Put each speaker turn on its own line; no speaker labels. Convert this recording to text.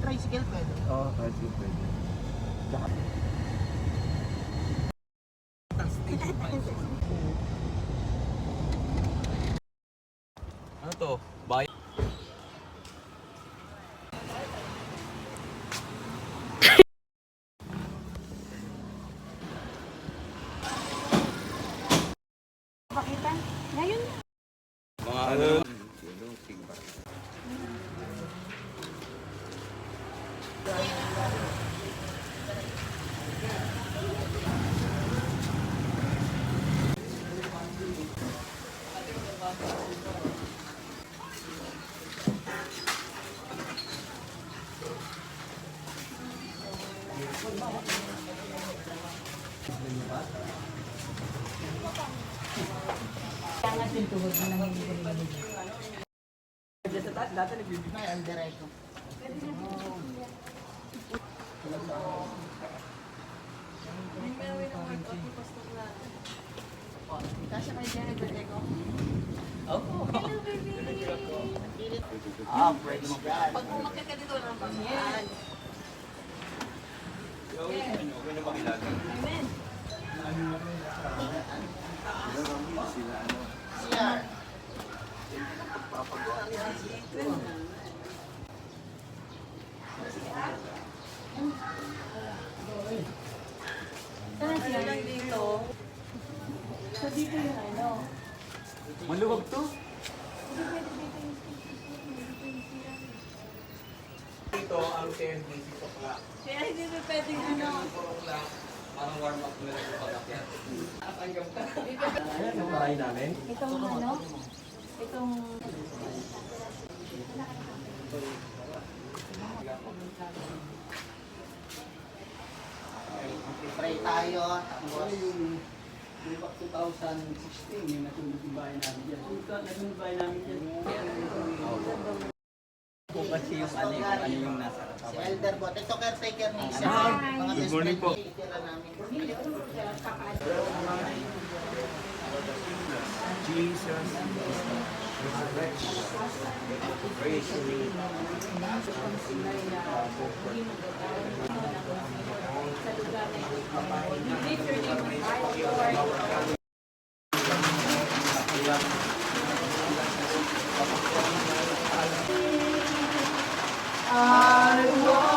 tricycle pwede.
Oo, tricycle pwede. Tsaka.
Ano to? Bayan?
Pakita. Ngayon.
Mga ano?
Angat yung tuhod mo nang hindi ko nilagay.
Dati nagbibigay ang direko. Kasi may dyan nagdireko.
Hello, baby.
Pwede mo ba?
Pag umakit ka dito, walang pangyan.
Okay na makilala.
Amen.
CR.
Saan siya lang dito? So dito yung ano.
Maluwag to? Dito ang TFDC sa clock.
Kaya hindi na pwedeng ano.
Parang warm up nila yung pag-akyat.
Ayan, yung bahay namin.
Itong ano? Itong...
Pray tayo. Tapos
Yung 2016, yung natulog yung bahay namin dyan. Natulog yung bahay namin dyan. Po kasi yung ano yung nasa
si Elder Bot. Ito caretaker ni isa. Mga
Good morning po.
Tira namin.
Jesus resurrection. Praise you.
I